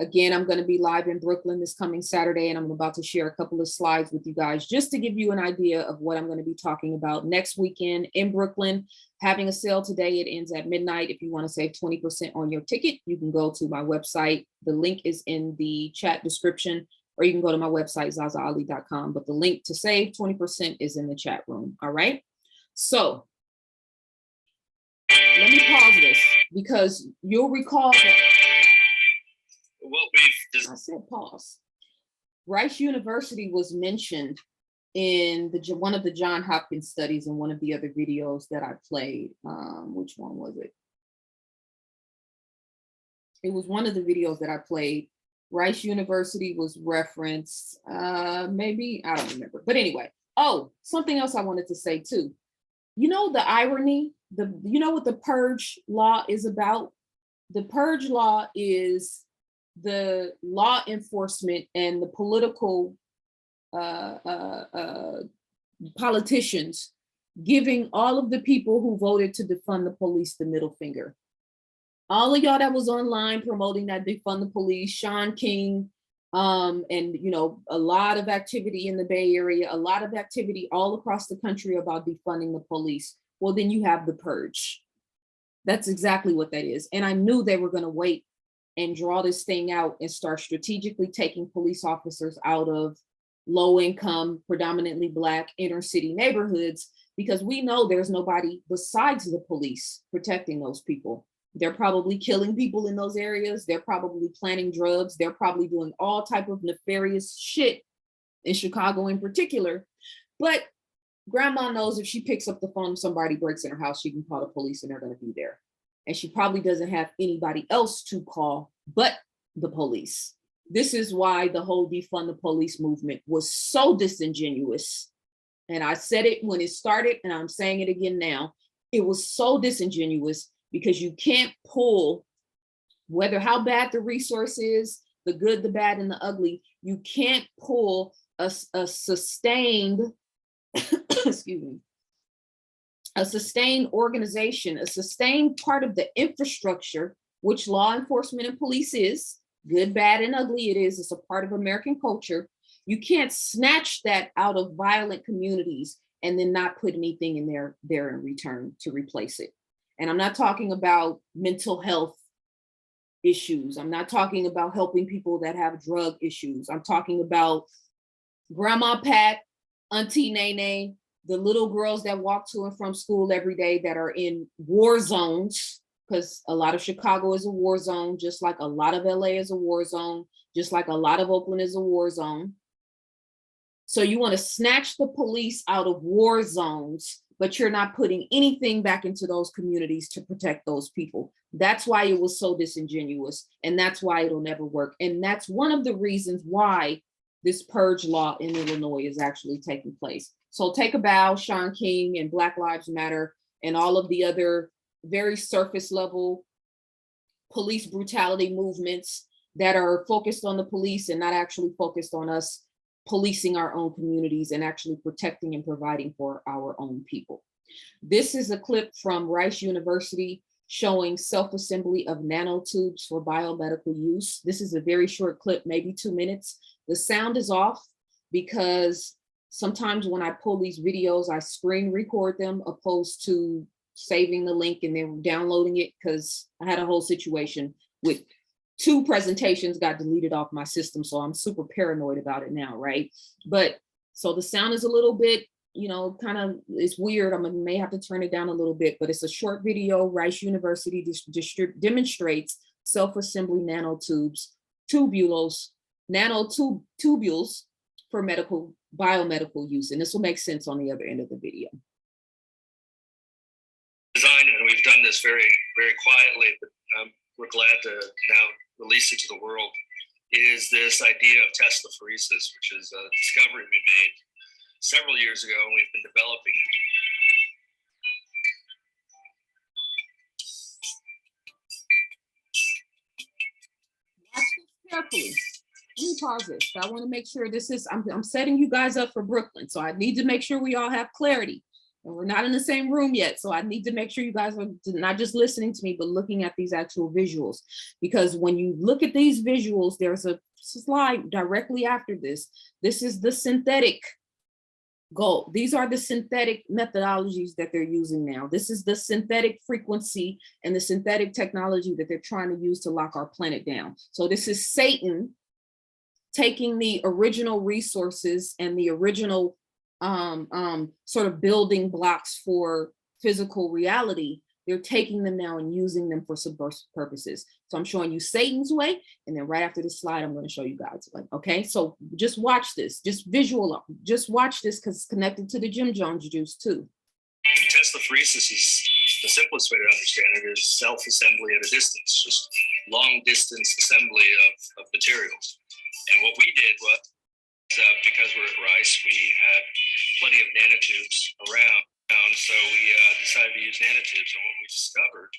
Again, I'm going to be live in Brooklyn this coming Saturday, and I'm about to share a couple of slides with you guys just to give you an idea of what I'm going to be talking about next weekend in Brooklyn. Having a sale today. It ends at midnight. If you want to save 20% on your ticket, you can go to my website. The link is in the chat description, or you can go to my website, ZaZaAli.com. But the link to save 20% is in the chat room. All right. So let me pause this because you'll recall that. I said pause. Rice University was mentioned in one of the John Hopkins studies in one of the other videos that I played. Which one was it? It was one of the videos that I played. Rice University was referenced. Maybe, I don't remember. But anyway, oh, something else I wanted to say too. You know the irony, you know what the purge law is about? The purge law is the law enforcement and the political politicians giving all of the people who voted to defund the police the middle finger. All of y'all that was online promoting that defund the police, Sean King, and you know, a lot of activity in the Bay Area, a lot of activity all across the country about defunding the police. Well, then you have the purge. That's exactly what that is. And I knew they were going to wait and draw this thing out and start strategically taking police officers out of low income, predominantly Black inner city neighborhoods, because we know there's nobody besides the police protecting those people. They're probably killing people in those areas. They're probably planting drugs. They're probably doing all type of nefarious shit in Chicago in particular. But grandma knows if she picks up the phone, somebody breaks in her house, she can call the police and they're going to be there. And she probably doesn't have anybody else to call but the police. This is why the whole defund the police movement was so disingenuous. And I said it when it started, and I'm saying it again now. It was so disingenuous because you can't pull, whether how bad the resource is, the good, the bad, and the ugly, you can't pull a sustained, excuse me, a sustained organization, a sustained part of the infrastructure, which law enforcement and police is, good, bad, and ugly it is, it's a part of American culture. You can't snatch that out of violent communities and then not put anything in there in return to replace it. And I'm not talking about mental health issues. I'm not talking about helping people that have drug issues. I'm talking about Grandma Pat, Auntie Nene, the little girls that walk to and from school every day that are in war zones, because a lot of Chicago is a war zone, just like a lot of LA is a war zone, just like a lot of Oakland is a war zone. So you want to snatch the police out of war zones, but you're not putting anything back into those communities to protect those people. That's why it was so disingenuous, and that's why it'll never work. And that's one of the reasons why this purge law in Illinois is actually taking place. So take a bow, Sean King and Black Lives Matter and all of the other very surface level police brutality movements that are focused on the police and not actually focused on us policing our own communities and actually protecting and providing for our own people. This is a clip from Rice University showing self-assembly of nanotubes for biomedical use. This is a very short clip, maybe 2 minutes. The sound is off because sometimes when I pull these videos, I screen record them opposed to saving the link and then downloading it, because I had a whole situation with 2 presentations got deleted off my system. So I'm super paranoid about it now, right? But so the sound is a little bit, you know, kind of, it's weird. I may have to turn it down a little bit, but it's a short video. Rice University demonstrates self-assembly nanotubes, nanotubules for biomedical use. And this will make sense on the other end of the video. Design, and we've done this very, very quietly, but we're glad to now release it to the world, is this idea of Teslaphoresis, which is a discovery we made several years ago, and we've been developing it. Watch this carefully. Let me pause this. I want to make sure this is, I'm setting you guys up for Brooklyn. So I need to make sure we all have clarity. And we're not in the same room yet. So I need to make sure you guys are not just listening to me, but looking at these actual visuals. Because when you look at these visuals, there's a slide directly after this. This is the synthetic goal. These are the synthetic methodologies that they're using now. This is the synthetic frequency and the synthetic technology that they're trying to use to lock our planet down. So this is Satan taking the original resources and the original sort of building blocks for physical reality. They're taking them now and using them for subversive purposes. So I'm showing you Satan's way, and then right after this slide, I'm going to show you God's way. Okay, so just watch this, just watch this, because it's connected to the Jim Jones juice too. Teslephoresis is the simplest way to understand it is self-assembly at a distance, just long distance assembly of materials. And what we did was, because we're at Rice, we had plenty of nanotubes around, so we decided to use nanotubes. And what we discovered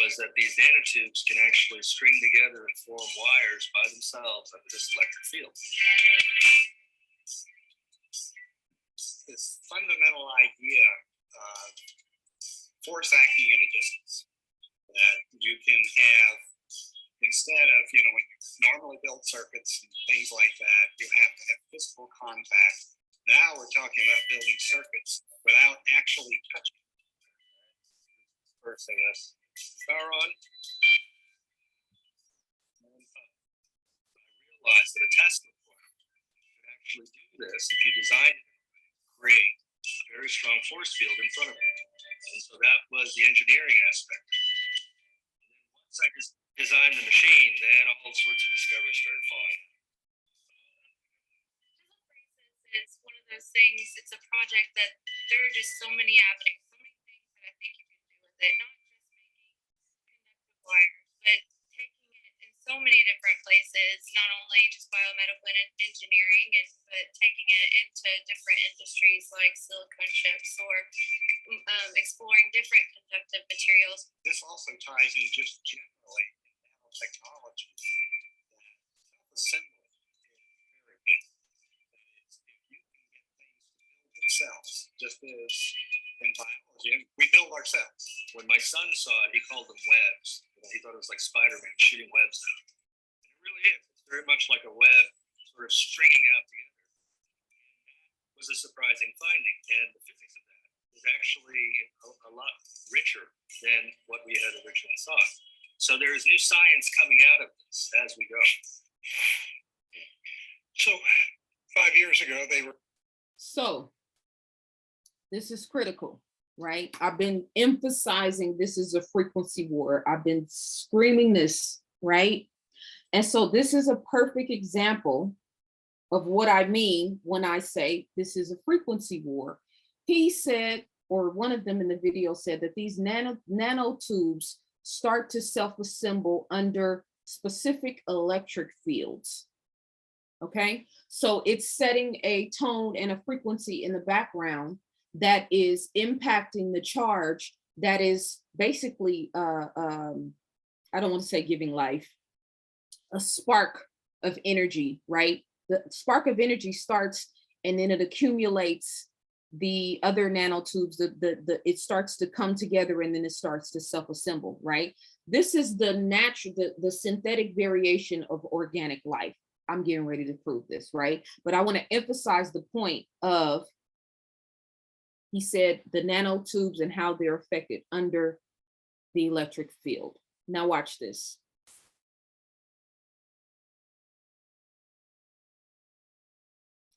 was that these nanotubes can actually string together and form wires by themselves under this electric field. This fundamental idea of force acting at a distance, that you can have, instead of, when you normally build circuits and things like that, you have to have physical contact. Now we're talking about building circuits without actually touching. First thing is power on. I realized that a Tesla coil could actually do this if you design it, create a very strong force field in front of it. And so that was the engineering aspect. And then once I just designed the machine, then all sorts of discoveries started falling. It's one of those things, it's a project that there are just so many avenues, so many things that I think you can do with it, not just making conductive wires, but taking it in so many different places, not only just biomedical engineering, but taking it into different industries like silicone chips or exploring different conductive materials. This also ties in just generally in nanotechnology. Self-assembly is very big. If you can get things to build themselves, just as in biology, we build ourselves. When my son saw it, he called them webs. He thought it was like Spider-Man shooting webs out. And it really is. It's very much like a web sort of stringing out together. It was a surprising finding. And the physics of that is actually a lot richer than what we had originally thought. So there is new science coming out of this as we go. So 5 years ago, they were. So this is critical, right? I've been emphasizing this is a frequency war. I've been screaming this, right? And so this is a perfect example of what I mean when I say this is a frequency war. He said, or one of them in the video said, that these nanotubes start to self-assemble under specific electric fields. Okay, so it's setting a tone and a frequency in the background that is impacting the charge that is basically, I don't want to say giving life, a spark of energy, right? The spark of energy starts and then it accumulates the other nanotubes, it starts to come together and then it starts to self-assemble, right? This is the natural, the synthetic variation of organic life. I'm getting ready to prove this, right? But I want to emphasize the point of, he said, the nanotubes and how they're affected under the electric field. Now watch this.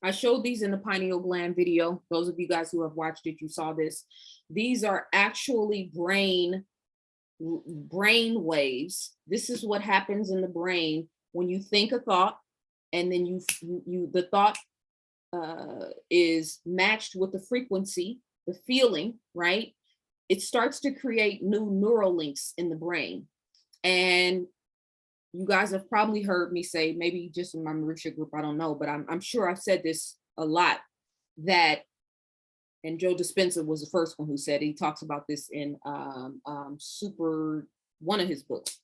I showed these in the pineal gland video. Those of you guys who have watched it, you saw this. These are actually brain waves. This is what happens in the brain when you think a thought, and then the thought is matched with the frequency, the feeling, right? It starts to create new neural links in the brain. And you guys have probably heard me say, maybe just in my Marisha group, I don't know, but I'm sure I've said this a lot, that, and Joe Dispenza was the first one who said it. He talks about this in one of his books.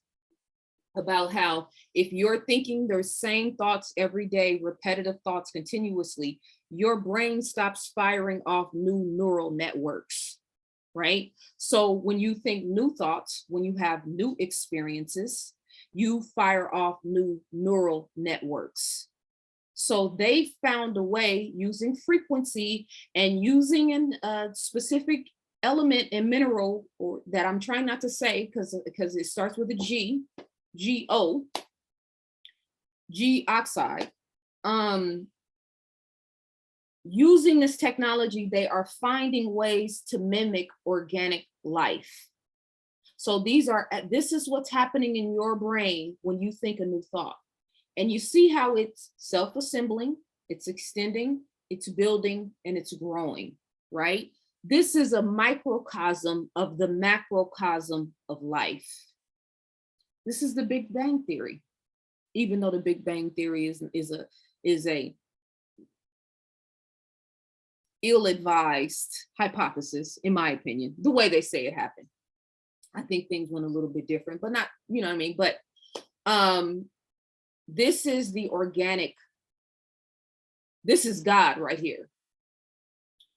about how if you're thinking those same thoughts every day, repetitive thoughts continuously, your brain stops firing off new neural networks, right? So when you think new thoughts, when you have new experiences, you fire off new neural networks. So they found a way using frequency and using a specific element and mineral, or that I'm trying not to say because it starts with a G, G-O, G oxide. Using this technology, they are finding ways to mimic organic life. So this is what's happening in your brain when you think a new thought. And you see how it's self-assembling, it's extending, it's building, and it's growing, right? This is a microcosm of the macrocosm of life. This is the Big Bang Theory, even though the Big Bang Theory is a ill-advised hypothesis, in my opinion, the way they say it happened. I think things went a little bit different, but not, you know what I mean? But this is the organic, this is God right here.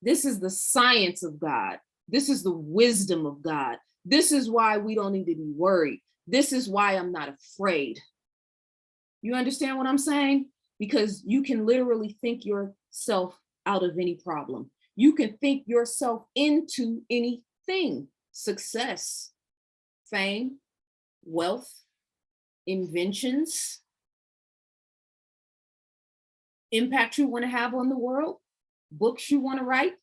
This is the science of God. This is the wisdom of God. This is why we don't need to be worried. This is why I'm not afraid. You understand what I'm saying? Because you can literally think yourself out of any problem. You can think yourself into anything: success, fame, wealth, inventions, impact you want to have on the world, books you want to write,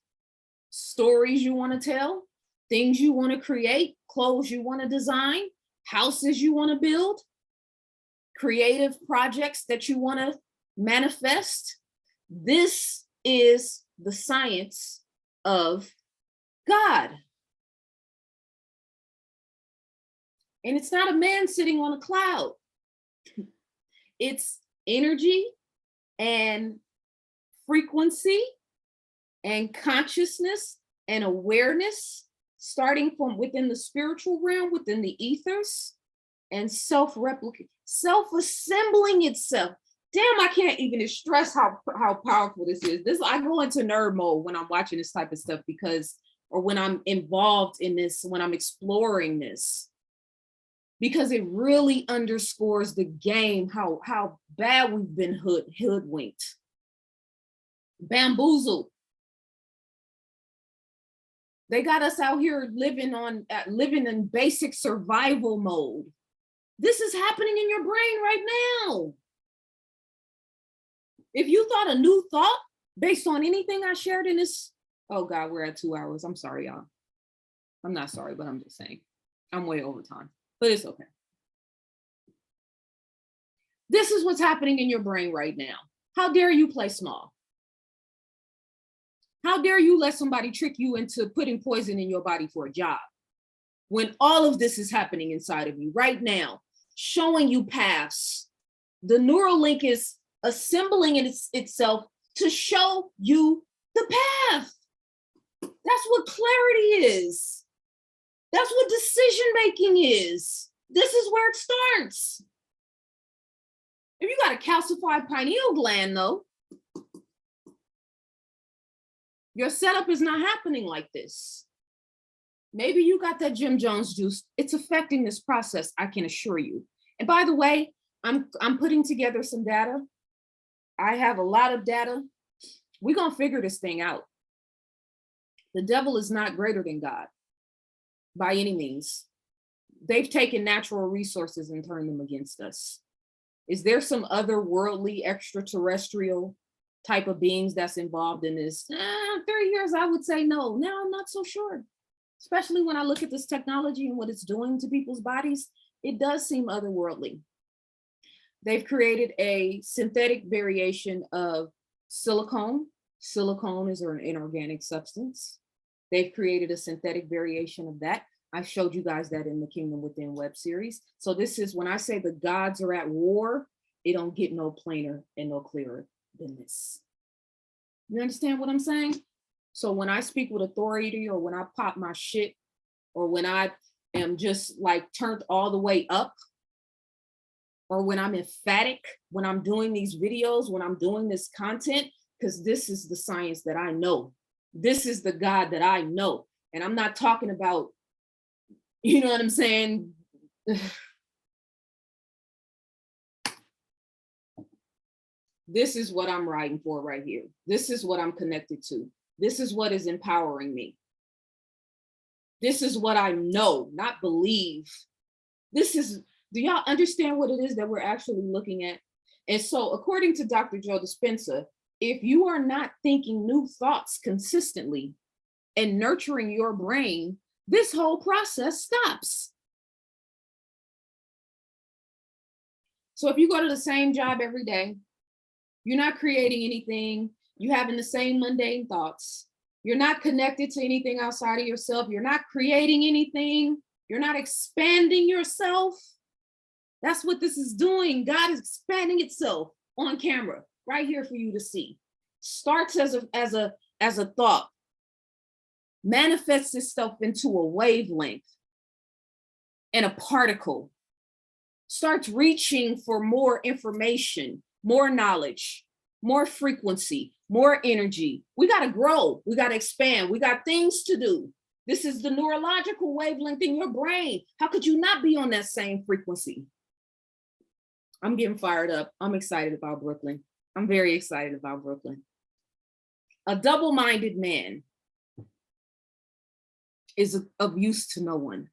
stories you want to tell, things you want to create, clothes you want to design, houses you want to build, creative projects that you want to manifest. This is the science of God. And it's not a man sitting on a cloud. It's energy and frequency and consciousness and awareness, starting from within the spiritual realm, within the ethers, and self-replicate, self-assembling itself. Damn, I can't even stress how powerful this is. I go into nerd mode when I'm watching this type of stuff, because, or when I'm involved in this, when I'm exploring this, because it really underscores the game, how bad we've been hoodwinked, bamboozled. They got us out here living in basic survival mode. This is happening in your brain right now. If you thought a new thought based on anything I shared in this, oh God, we're at 2 hours. I'm sorry, y'all. I'm not sorry, but I'm just saying I'm way over time, but it's okay. This is what's happening in your brain right now. How dare you play small? How dare you let somebody trick you into putting poison in your body for a job, when all of this is happening inside of you right now, showing you paths. The neural link is assembling itself to show you the path. That's what clarity is. That's what decision making is. This is where it starts. If you got a calcified pineal gland, though, your setup is not happening like this. Maybe you got that Jim Jones juice. It's affecting this process, I can assure you. And by the way, I'm putting together some data. I have a lot of data. We're gonna figure this thing out. The devil is not greater than God by any means. They've taken natural resources and turned them against us. Is there some otherworldly, extraterrestrial type of beings that's involved in this? 30 years, I would say no. Now I'm not so sure. Especially when I look at this technology and what it's doing to people's bodies, it does seem otherworldly. They've created a synthetic variation of silicone. Silicone is an inorganic substance. They've created a synthetic variation of that. I showed you guys that in the Kingdom Within web series. So this is, when I say the gods are at war, it don't get no plainer and no clearer than this. You understand what I'm saying? So when I speak with authority, or when I pop my shit, or when I am just like turned all the way up, or when I'm emphatic, when I'm doing these videos, when I'm doing this content, because this is the science that I know. This is the God that I know. And I'm not talking about, you know what I'm saying? This is what I'm writing for right here. This is what I'm connected to. This is what is empowering me. This is what I know, not believe. This is, do y'all understand what it is that we're actually looking at? And so according to Dr. Joe Dispenza, if you are not thinking new thoughts consistently and nurturing your brain, this whole process stops. So if you go to the same job every day, you're not creating anything, you're having the same mundane thoughts, you're not connected to anything outside of yourself, you're not creating anything, you're not expanding yourself. That's what this is doing. God is expanding itself on camera right here for you to see. Starts as a thought, manifests itself into a wavelength and a particle, starts reaching for more information, more knowledge, more frequency, more energy. We got to grow. We got to expand. We got things to do. This is the neurological wavelength in your brain. How could you not be on that same frequency? I'm getting fired up. I'm excited about Brooklyn. I'm very excited about Brooklyn. A double-minded man is of use to no one.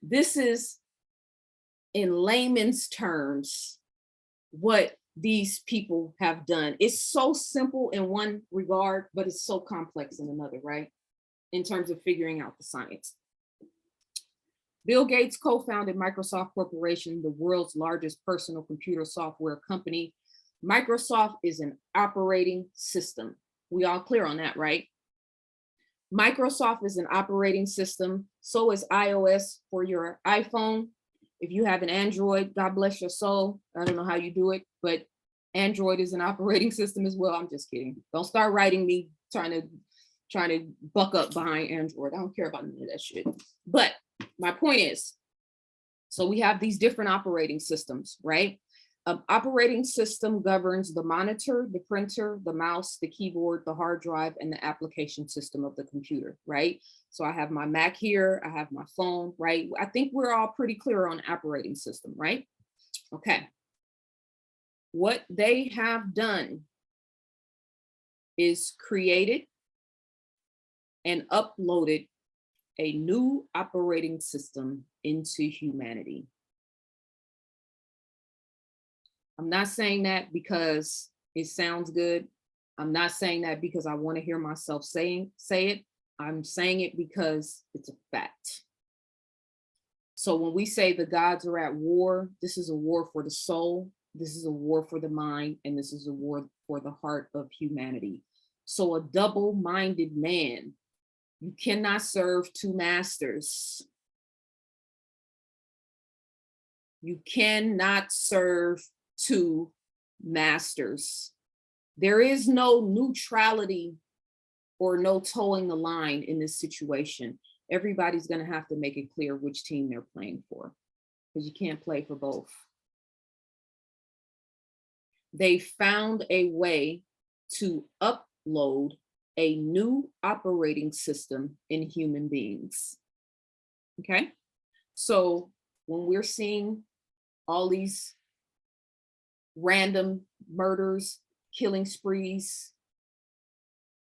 This is, in layman's terms, what these people have done. It's so simple in one regard, but it's so complex in another, right? In terms of figuring out the science. Bill Gates co-founded Microsoft Corporation, the world's largest personal computer software company. Microsoft is an operating system. We all clear on that, right? Microsoft is an operating system. So is iOS for your iPhone. If you have an Android, God bless your soul. I don't know how you do it, but Android is an operating system as well. I'm just kidding. Don't start writing me trying to buck up behind Android. I don't care about none of that shit. But my point is, so we have these different operating systems, right? An operating system governs the monitor, the printer, the mouse, the keyboard, the hard drive, and the application system of the computer, right? So I have my Mac here, I have my phone, right? I think we're all pretty clear on operating system, right? Okay. What they have done is created and uploaded a new operating system into humanity. I'm not saying that because it sounds good. I'm not saying that because I want to hear myself say it. I'm saying it because it's a fact. So when we say the gods are at war, this is a war for the soul, this is a war for the mind, and this is a war for the heart of humanity. So a double-minded man, you cannot serve two masters. You cannot serve two masters. There is no neutrality or no towing the line in this situation. Everybody's going to have to make it clear which team they're playing for, because you can't play for both. They found a way to upload a new operating system in human beings. Okay, so when we're seeing all these random murders, killing sprees,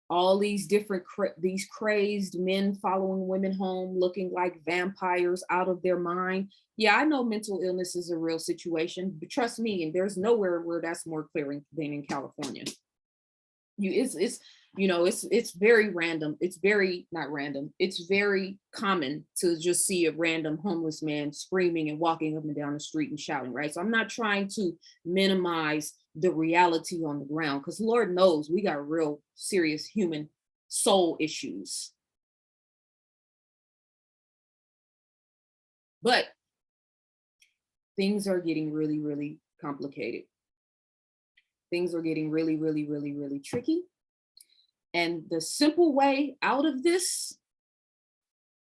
all these different these crazed men following women home looking like vampires out of their mind. Yeah, I know mental illness is a real situation, but trust me, and there's nowhere where that's more clear than in California. It's very random. It's very not random. It's very common to just see a random homeless man screaming and walking up and down the street and shouting, right? So I'm not trying to minimize the reality on the ground, because Lord knows we got real serious human soul issues. But things are getting really, really complicated. Things are getting really, really, really, really tricky. And the simple way out of this,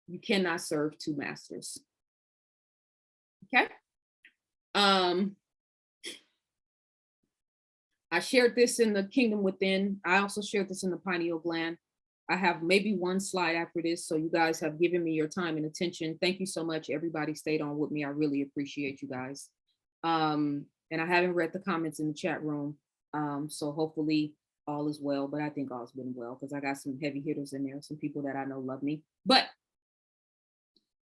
you cannot serve two masters. Okay? I shared this in the Kingdom Within. I also shared this in the pineal gland. I have maybe one slide after this, so you guys have given me your time and attention. Thank you so much. Everybody stayed on with me. I really appreciate you guys. And I haven't read the comments in the chat room, so hopefully all is well, but I think all's been well because I got some heavy hitters in there, some people that I know love me. But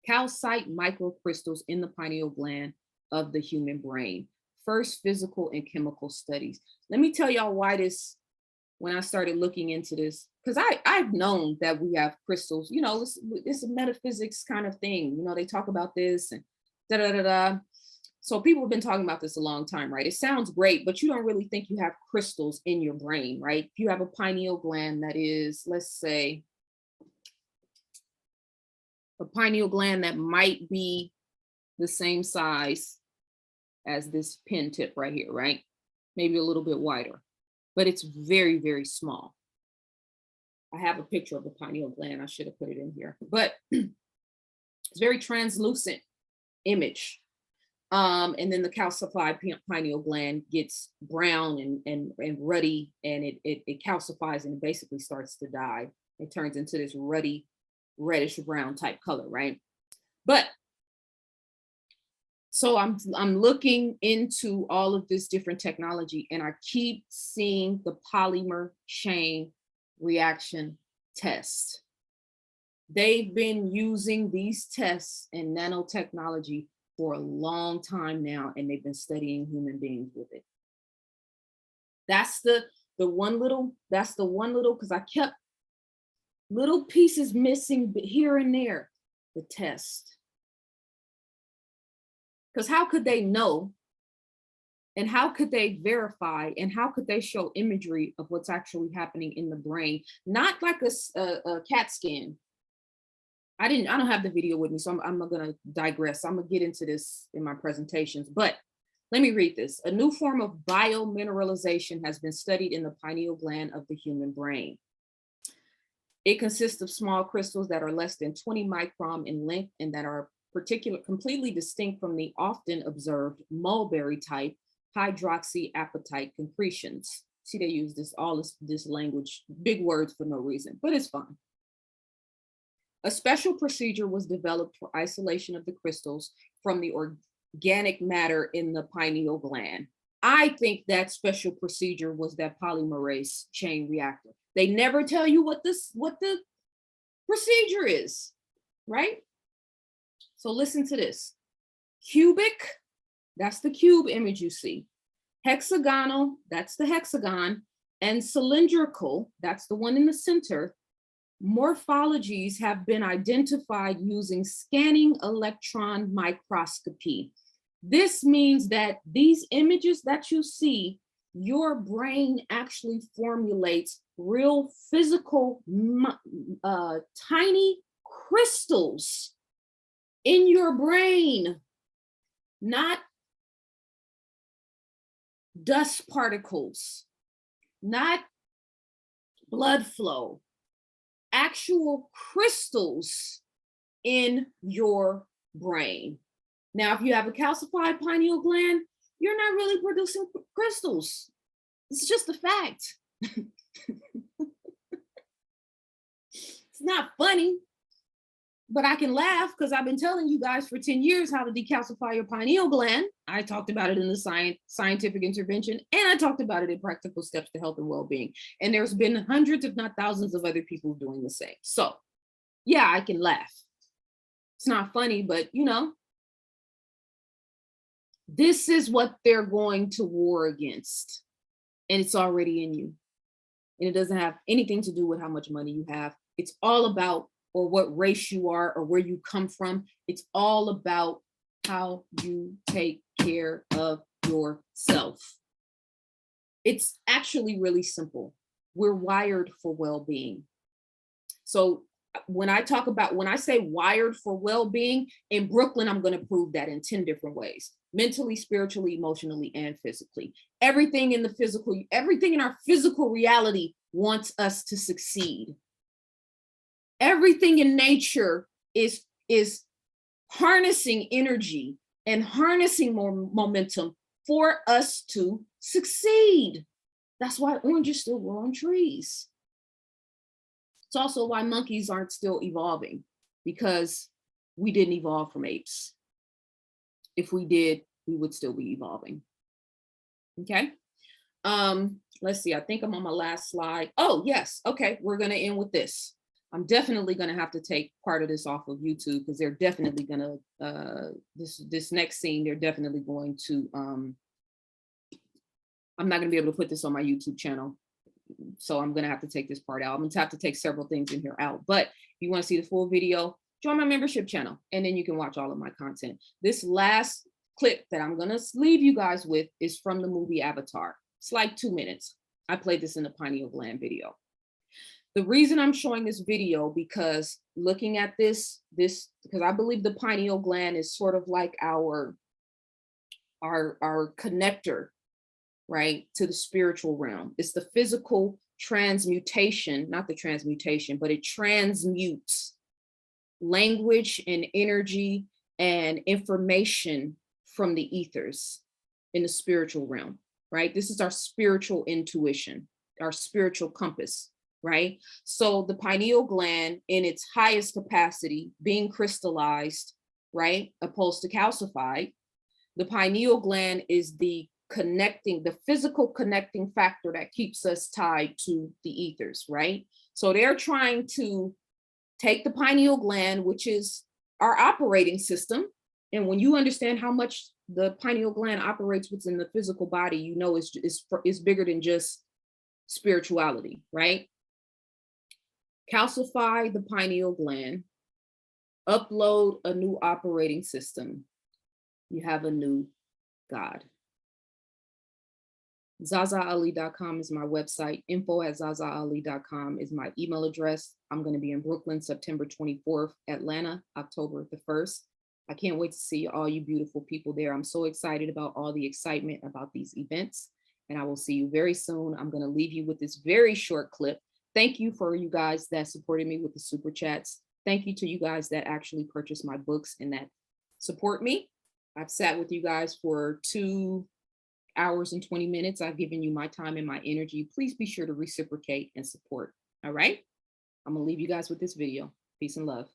calcite microcrystals in the pineal gland of the human brain. First physical and chemical studies. Let me tell y'all why this, when I started looking into this, because I've known that we have crystals, you know, it's a metaphysics kind of thing. You know, they talk about this and da da da da. So people have been talking about this a long time, right? It sounds great, but you don't really think you have crystals in your brain, right? If you have a pineal gland that is, let's say, a pineal gland that might be the same size as this pin tip right here, right? Maybe a little bit wider, but it's very, very small. I have a picture of the pineal gland. I should have put it in here, but it's very translucent image. And then the calcified pineal gland gets brown and ruddy, and it calcifies and it basically starts to die. It turns into this ruddy, reddish brown type color, right? But so I'm looking into all of this different technology, and I keep seeing the polymer chain reaction test. They've been using these tests in nanotechnology for a long time now, and they've been studying human beings with it. That's the one little, because I kept little pieces missing here and there, the test. Because how could they know? And how could they verify? And how could they show imagery of what's actually happening in the brain? Not like a CAT scan. I don't have the video with me, so I'm gonna digress. I'm gonna get into this in my presentations, but let me read this. A new form of biomineralization has been studied in the pineal gland of the human brain. It consists of small crystals that are less than 20 micron in length and that are completely distinct from the often observed mulberry type hydroxyapatite concretions. See, they use this language, big words for no reason, but it's fine. A special procedure was developed for isolation of the crystals from the organic matter in the pineal gland. I think that special procedure was that polymerase chain reactor. They never tell you what the procedure is, right? So listen to this. Cubic, that's the cube image you see. Hexagonal, that's the hexagon. And cylindrical, that's the one in the center. Morphologies have been identified using scanning electron microscopy. This means that these images that you see, your brain actually formulates real physical, tiny crystals in your brain, not dust particles, not blood flow. Actual crystals in your brain. Now, if you have a calcified pineal gland, you're not really producing crystals. It's just a fact. It's not funny, but I can laugh because I've been telling you guys for 10 years how to decalcify your pineal gland. I talked about it in the scientific intervention, and I talked about it in practical steps to health and well-being. And there's been hundreds, if not thousands, of other people doing the same. So yeah, I can laugh. It's not funny, but you know, this is what they're going to war against. And it's already in you. And it doesn't have anything to do with how much money you have. It's all about, or what race you are, or where you come from. It's all about how you take care of yourself. It's actually really simple. We're wired for well-being. So when I say wired for well-being, in Brooklyn, I'm going to prove that in 10 different ways: mentally, spiritually, emotionally, and physically. Everything in our physical reality wants us to succeed. Everything in nature is harnessing energy and harnessing more momentum for us to succeed. That's why oranges still grow on trees. It's also why monkeys aren't still evolving, because we didn't evolve from apes. If we did, we would still be evolving. Okay. Let's see, I think I'm on my last slide. Oh, yes. Okay, we're gonna end with this. I'm definitely gonna have to take part of this off of YouTube, because they're definitely gonna, this next scene, they're definitely going to, I'm not gonna be able to put this on my YouTube channel. So I'm gonna have to take this part out. I'm gonna have to take several things in here out. But if you wanna see the full video, join my membership channel, and then you can watch all of my content. This last clip that I'm gonna leave you guys with is from the movie Avatar. It's like 2 minutes. I played this in the pineal gland video. The reason I'm showing this video, because looking at this, because I believe the pineal gland is sort of like our connector, right, to the spiritual realm. It's the physical transmutation, not the transmutation, but it transmutes language and energy and information from the ethers in the spiritual realm, right? This is our spiritual intuition, our spiritual compass, right? So the pineal gland in its highest capacity, being crystallized, right, opposed to calcified, the pineal gland is the physical connecting factor that keeps us tied to the ethers, right? So they're trying to take the pineal gland, which is our operating system. And when you understand how much the pineal gland operates within the physical body, you know it's bigger than just spirituality, right? Calcify the pineal gland, upload a new operating system. You have a new God. ZaZaAli.com is my website. info@ZaZaAli.com is my email address. I'm going to be in Brooklyn, September 24th, Atlanta, October the 1st. I can't wait to see all you beautiful people there. I'm so excited about all the excitement about these events, and I will see you very soon. I'm going to leave you with this very short clip. Thank you for you guys that supported me with the super chats. Thank you to you guys that actually purchased my books and that support me. I've sat with you guys for 2 hours and 20 minutes. I've given you my time and my energy. Please be sure to reciprocate and support. All right. I'm gonna leave you guys with this video. Peace and love.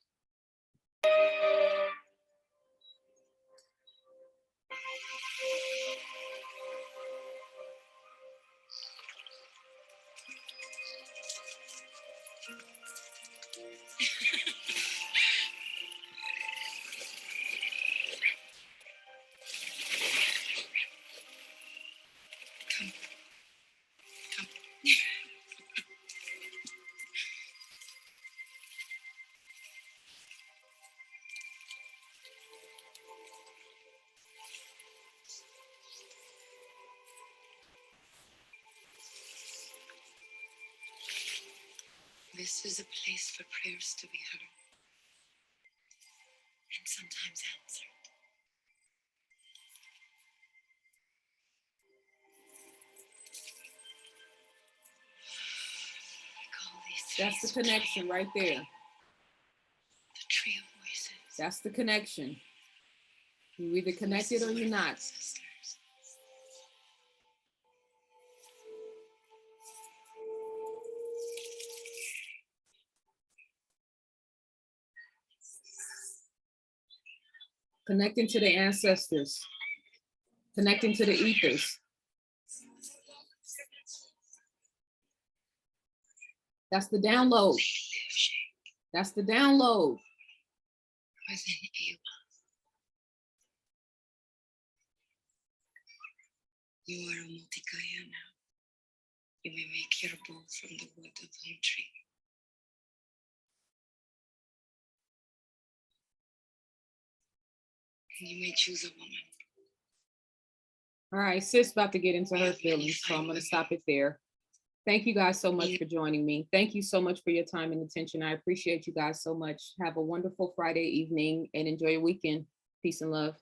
This is a place for prayers to be heard and sometimes answered. That's the connection right there. The tree of voices. That's the connection. You either connected or you're not. Connecting to the ancestors, connecting to the ethers. That's the download. That's the download. Within you. You are a multikaya now. You may make your bow from the wood of one tree. And you may choose a woman. All right, sis about to get into her feelings, so I'm going to stop it there. Thank you guys so much for joining me. Thank you so much for your time and attention. I appreciate you guys so much. Have a wonderful Friday evening and enjoy your weekend. Peace and love.